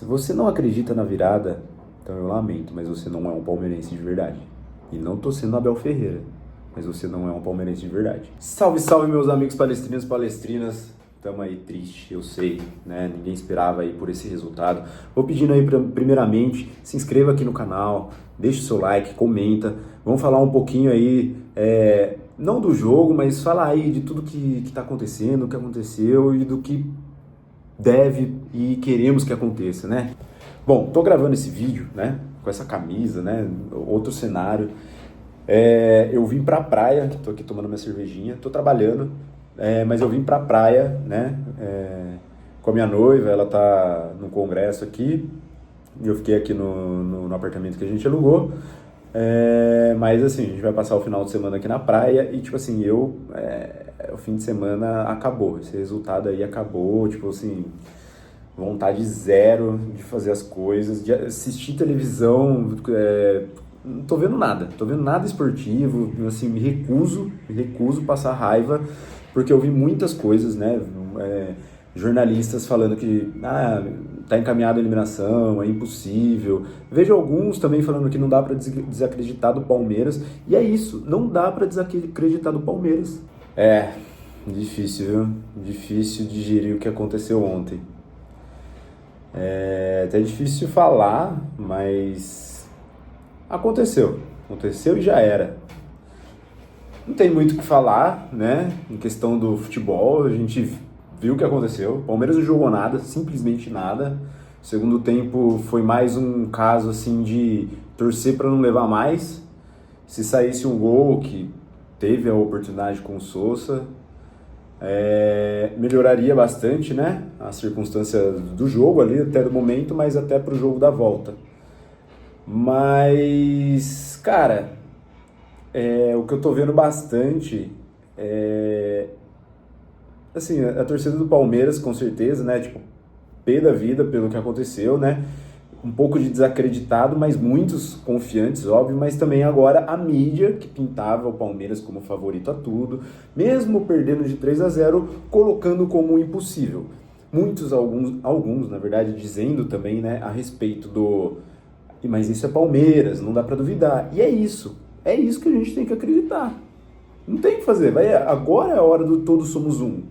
Se você não acredita na virada, então eu lamento, mas você não é um palmeirense de verdade. E não tô sendo Abel Ferreira, mas você não é um palmeirense de verdade. Salve, salve, meus amigos palestrinos e palestrinas. Tamo aí triste, eu sei, né? Ninguém esperava aí por esse resultado. Vou pedindo aí, primeiramente, se inscreva aqui no canal, deixe o seu like, comenta. Vamos falar um pouquinho aí, não do jogo, mas falar aí de tudo que tá acontecendo, o que aconteceu e do que deve e queremos que aconteça, né? Bom, tô gravando esse vídeo, né? Com essa camisa, né? Outro cenário. Eu vim pra praia, tô aqui tomando minha cervejinha, tô trabalhando, mas eu vim pra praia, né? Com a minha noiva, ela tá no congresso aqui, e eu fiquei aqui no apartamento que a gente alugou. Mas assim, a gente vai passar o final de semana aqui na praia e tipo assim, o fim de semana acabou, esse resultado aí acabou, tipo assim, vontade zero de fazer as coisas, de assistir televisão, não tô vendo nada esportivo, assim, me recuso passar raiva, porque eu vi muitas coisas, né, jornalistas falando que tá encaminhada a eliminação, é impossível. Vejo alguns também falando que não dá para desacreditar do Palmeiras, e é isso, não dá para desacreditar do Palmeiras. Difícil, viu? Difícil digerir o que aconteceu ontem. É até difícil falar, mas aconteceu e já era. Não tem muito o que falar, né? Em questão do futebol, a gente viu o que aconteceu. O Palmeiras não jogou nada, simplesmente nada. O segundo tempo foi mais um caso assim de torcer para não levar mais. Se saísse um gol, que teve a oportunidade com o Sousa, melhoraria bastante, né? As circunstâncias do jogo ali até do momento, mas até para o jogo da volta. Mas, cara, o que eu tô vendo bastante assim, a torcida do Palmeiras, com certeza, né? Tipo, pé da vida pelo que aconteceu, né? Um pouco de desacreditado, mas muitos confiantes, óbvio, mas também agora a mídia, que pintava o Palmeiras como favorito a tudo, mesmo perdendo de 3-0, colocando como impossível. Alguns, na verdade, dizendo também, né, a respeito mas isso é Palmeiras, não dá pra duvidar. E é isso que a gente tem que acreditar. Não tem o que fazer, agora é a hora do todos somos um.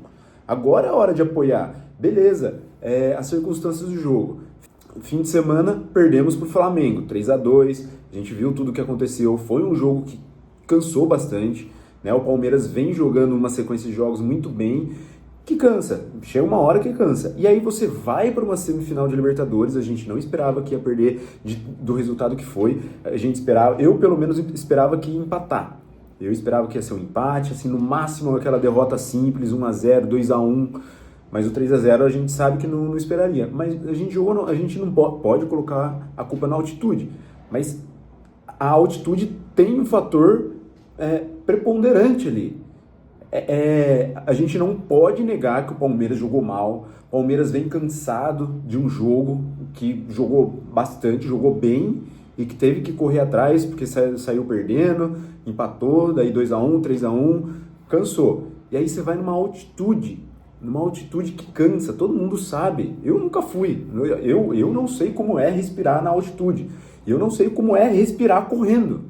Agora é a hora de apoiar. Beleza, as circunstâncias do jogo. Fim de semana, perdemos pro Flamengo, 3-2. A gente viu tudo o que aconteceu. Foi um jogo que cansou bastante, né? O Palmeiras vem jogando uma sequência de jogos muito bem, que cansa. Chega uma hora que cansa. E aí você vai para uma semifinal de Libertadores. A gente não esperava que ia perder do resultado que foi. A gente esperava, eu pelo menos esperava que ia empatar. Eu esperava que ia ser um empate, assim, no máximo aquela derrota simples, 1-0, 2-1. Mas o 3-0 a gente sabe que não esperaria. Mas a gente não pode colocar a culpa na altitude. Mas a altitude tem um fator preponderante ali. A gente não pode negar que o Palmeiras jogou mal. O Palmeiras vem cansado de um jogo que jogou bastante, jogou bem e que teve que correr atrás porque saiu perdendo, empatou, daí 2-1, 3-1, cansou. E aí você vai numa altitude que cansa, todo mundo sabe. Eu nunca fui, eu não sei como é respirar na altitude, eu não sei como é respirar correndo.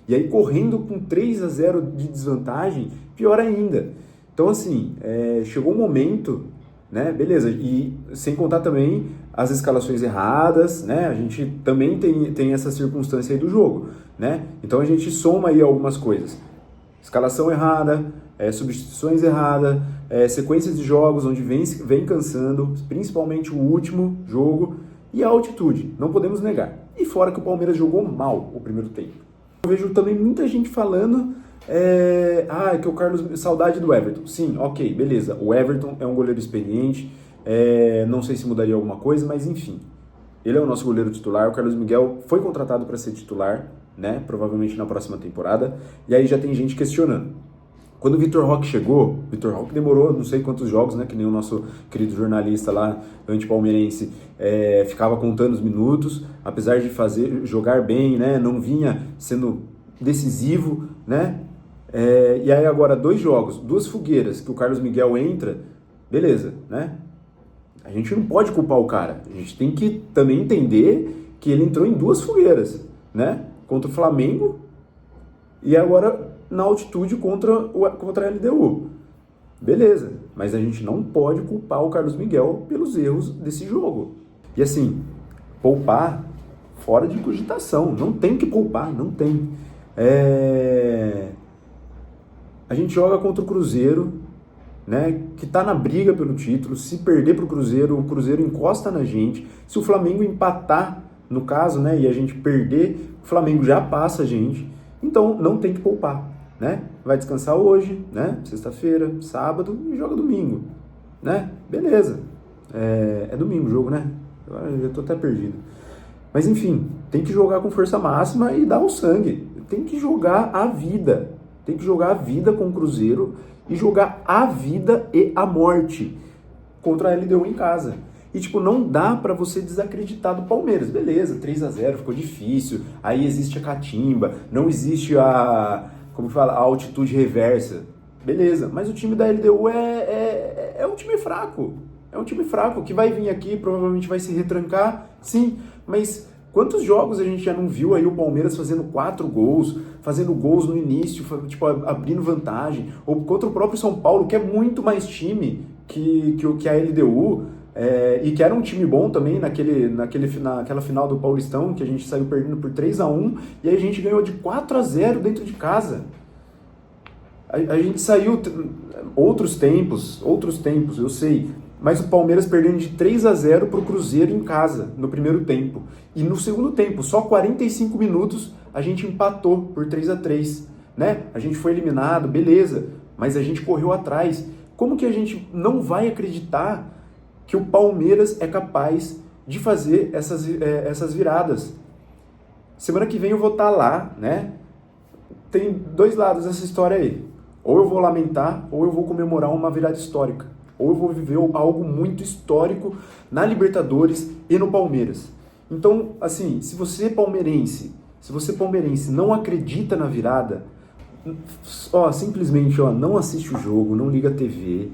E aí correndo com 3-0 de desvantagem, pior ainda. Então assim, chegou um momento, né, beleza, e sem contar também as escalações erradas, né, a gente também tem essa circunstância aí do jogo, né, então a gente soma aí algumas coisas. Escalação errada, substituições erradas, sequências de jogos onde vem cansando, principalmente o último jogo, e a altitude, não podemos negar. E fora que o Palmeiras jogou mal o primeiro tempo. Eu vejo também muita gente falando que o Carlos, saudade do Everton. Sim, ok, beleza, o Everton é um goleiro experiente, não sei se mudaria alguma coisa, mas enfim, ele é o nosso goleiro titular. O Carlos Miguel foi contratado para ser titular, né, provavelmente na próxima temporada, e aí já tem gente questionando. Quando o Vitor Roque chegou, Vitor Roque demorou não sei quantos jogos, né, que nem o nosso querido jornalista lá, antipalmeirense, ficava contando os minutos, apesar de jogar bem, né, não vinha sendo decisivo, né, e aí agora 2 jogos, 2 fogueiras que o Carlos Miguel entra, beleza, né, A gente não pode culpar o cara. A gente tem que também entender que ele entrou em duas fogueiras, né? Contra o Flamengo e agora na altitude contra a LDU. Beleza, mas a gente não pode culpar o Carlos Miguel pelos erros desse jogo. E assim, poupar fora de cogitação. Não tem que poupar, não tem. A gente joga contra o Cruzeiro, né, que tá na briga pelo título. Se perder pro Cruzeiro, o Cruzeiro encosta na gente. Se o Flamengo empatar, no caso, né, e a gente perder, o Flamengo já passa a gente. Então, não tem que poupar, né? Vai descansar hoje, né, sexta-feira, sábado e joga domingo, né? Beleza. É domingo o jogo, né? Eu já tô até perdido. Mas enfim, tem que jogar com força máxima e dar o sangue. Tem que jogar a vida. Tem que jogar a vida com o Cruzeiro e jogar a vida e a morte contra a LDU em casa. E, tipo, não dá pra você desacreditar do Palmeiras. Beleza, 3-0, ficou difícil. Aí existe a catimba, não existe a altitude reversa. Beleza, mas o time da LDU é um time fraco. É um time fraco que vai vir aqui, provavelmente vai se retrancar, sim, mas quantos jogos a gente já não viu aí o Palmeiras fazendo 4 gols, fazendo gols no início, tipo, abrindo vantagem, ou contra o próprio São Paulo, que é muito mais time que a LDU, e que era um time bom também naquela final do Paulistão, que a gente saiu perdendo por 3-1, e aí a gente ganhou de 4-0 dentro de casa. A gente saiu outros tempos, eu sei, mas o Palmeiras perdendo de 3-0 para o Cruzeiro em casa, no primeiro tempo. E no segundo tempo, só 45 minutos, a gente empatou por 3-3, né? A gente foi eliminado, beleza, mas a gente correu atrás. Como que a gente não vai acreditar que o Palmeiras é capaz de fazer essas viradas? Semana que vem eu vou estar lá, né? Tem dois lados dessa história aí. Ou eu vou lamentar, ou eu vou comemorar uma virada histórica. Ou eu vou viver algo muito histórico na Libertadores e no Palmeiras. Então, assim, se você palmeirense não acredita na virada, simplesmente não assiste o jogo, não liga a TV,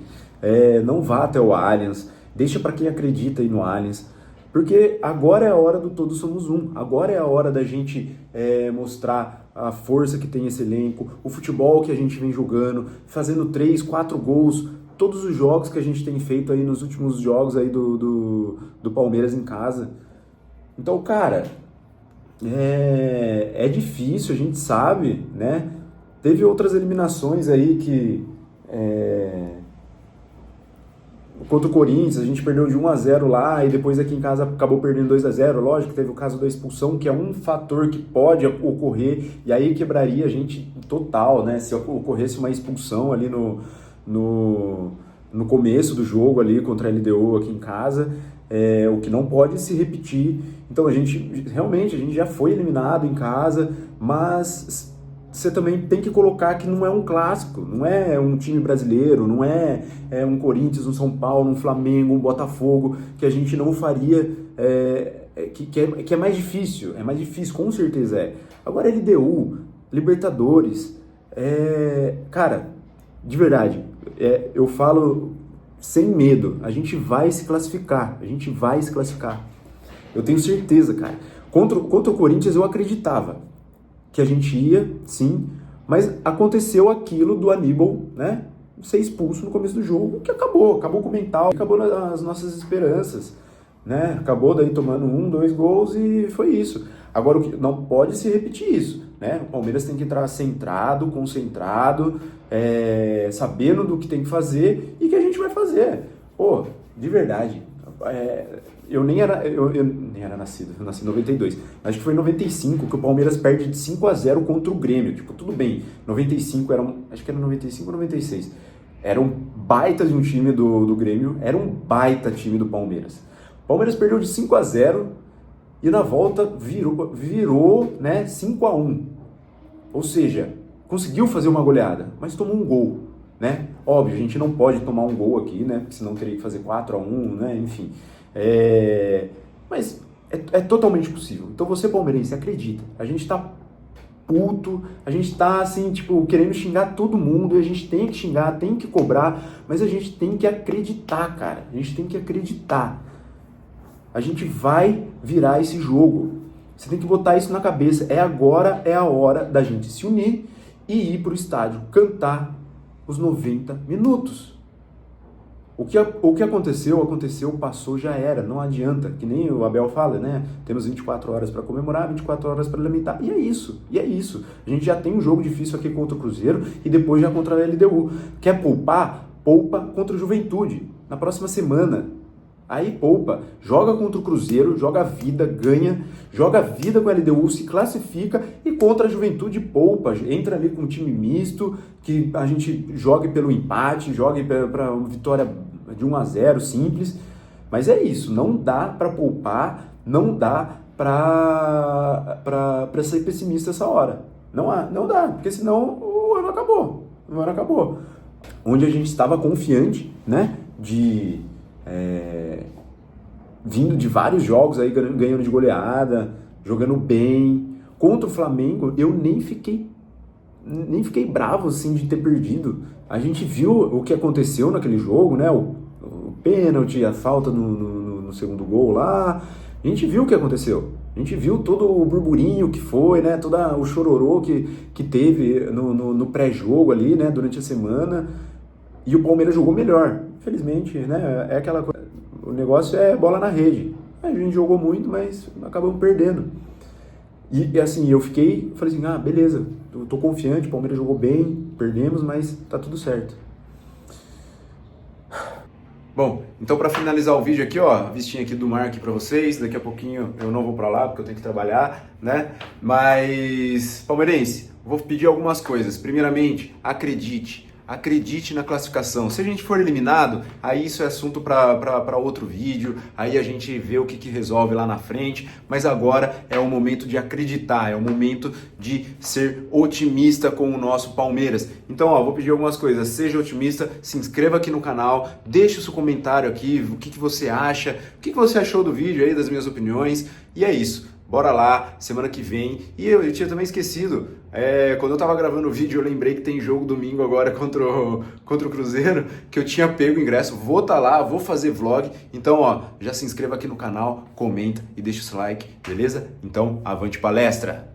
não vá até o Allianz, deixa para quem acredita aí no Allianz, porque agora é a hora do Todos Somos Um, agora é a hora da gente mostrar a força que tem esse elenco, o futebol que a gente vem jogando, fazendo 3, 4 gols, todos os jogos que a gente tem feito aí nos últimos jogos aí do Palmeiras em casa. Então, cara, é difícil, a gente sabe, né? Teve outras eliminações aí que... Contra o Corinthians, a gente perdeu de 1-0 lá e depois aqui em casa acabou perdendo 2-0. Lógico que teve o caso da expulsão, que é um fator que pode ocorrer e aí quebraria a gente total, né? Se ocorresse uma expulsão ali no começo do jogo ali contra a LDU aqui em casa, o que não pode se repetir. Então a gente já foi eliminado em casa, mas você também tem que colocar que não é um clássico, não é um time brasileiro, não é um Corinthians, um São Paulo, um Flamengo, um Botafogo, que a gente não faria, que é mais difícil, com certeza é. Agora LDU, Libertadores, cara, de verdade, eu falo sem medo, a gente vai se classificar, Eu tenho certeza, cara. Contra o Corinthians eu acreditava que a gente ia, sim, mas aconteceu aquilo do Aníbal, né, ser expulso no começo do jogo, que acabou com o mental, acabou as nossas esperanças, né, acabou daí tomando 1, 2 gols e foi isso. Agora, o que não pode se repetir isso, né, o Palmeiras tem que entrar centrado, concentrado, sabendo do que tem que fazer e que a gente vai fazer. Pô, de verdade, eu nem era nascido, eu nasci em 92. Acho que foi em 95 que o Palmeiras perde de 5-0 contra o Grêmio. Tipo, tudo bem, 95 acho que era 95 ou 96. Era um baita de um time do Grêmio, era um baita time do Palmeiras. O Palmeiras perdeu de 5-0 e na volta virou, né, 5-1. Ou seja, conseguiu fazer uma goleada, mas tomou um gol, né? Óbvio, a gente não pode tomar um gol aqui, né? Porque senão teria que fazer 4-1, né? Enfim. Mas é totalmente possível. Então você, palmeirense, acredita. A gente tá puto, a gente tá assim, tipo, querendo xingar todo mundo, e a gente tem que xingar, tem que cobrar, mas a gente tem que acreditar, cara. A gente tem que acreditar. A gente vai virar esse jogo. Você tem que botar isso na cabeça. Agora é a hora da gente se unir e ir pro estádio cantar os 90 minutos. O que aconteceu, passou, já era, não adianta, que nem o Abel fala, né? Temos 24 horas para comemorar, 24 horas para lamentar, e é isso. A gente já tem um jogo difícil aqui contra o Cruzeiro e depois já contra a LDU. Quer poupar? Poupa contra o Juventude, na próxima semana. Aí poupa, joga contra o Cruzeiro, joga a vida, ganha, joga a vida com a LDU, se classifica e contra a Juventude poupa, entra ali com um time misto, que a gente jogue pelo empate, jogue para uma vitória de 1-0, simples, mas é isso, não dá para poupar, não dá para ser pessimista essa hora, não dá, porque senão o ano acabou, onde a gente estava confiante, né, vindo de vários jogos aí, ganhando de goleada, jogando bem. Contra o Flamengo, eu nem fiquei bravo assim de ter perdido. A gente viu o que aconteceu naquele jogo, né? O pênalti, a falta no segundo gol lá. A gente viu o que aconteceu. A gente viu todo o burburinho que foi, né? Todo o chororô que teve no pré-jogo ali, né? Durante a semana. E o Palmeiras jogou melhor. Infelizmente, né? É aquela coisa. O negócio é bola na rede. A gente jogou muito, mas acabamos perdendo. E assim, falei assim, beleza, eu tô confiante, o Palmeiras jogou bem, perdemos, mas tá tudo certo. Bom, então para finalizar o vídeo aqui, ó, a vistinha aqui do mar aqui para vocês, daqui a pouquinho eu não vou para lá porque eu tenho que trabalhar, né? Mas, palmeirense, vou pedir algumas coisas. Primeiramente, acredite na classificação. Se a gente for eliminado, aí isso é assunto para outro vídeo, aí a gente vê o que resolve lá na frente, mas agora é o momento de acreditar, é o momento de ser otimista com o nosso Palmeiras. Então, ó, vou pedir algumas coisas, seja otimista, se inscreva aqui no canal, deixe o seu comentário aqui, o que você acha, o que você achou do vídeo aí, das minhas opiniões, e é isso. Bora lá, semana que vem. E eu tinha também esquecido, quando eu tava gravando o vídeo, eu lembrei que tem jogo domingo agora contra o Cruzeiro, que eu tinha pego o ingresso, vou estar lá, vou fazer vlog. Então, ó, já se inscreva aqui no canal, comenta e deixa o seu like, beleza? Então, avante palestra!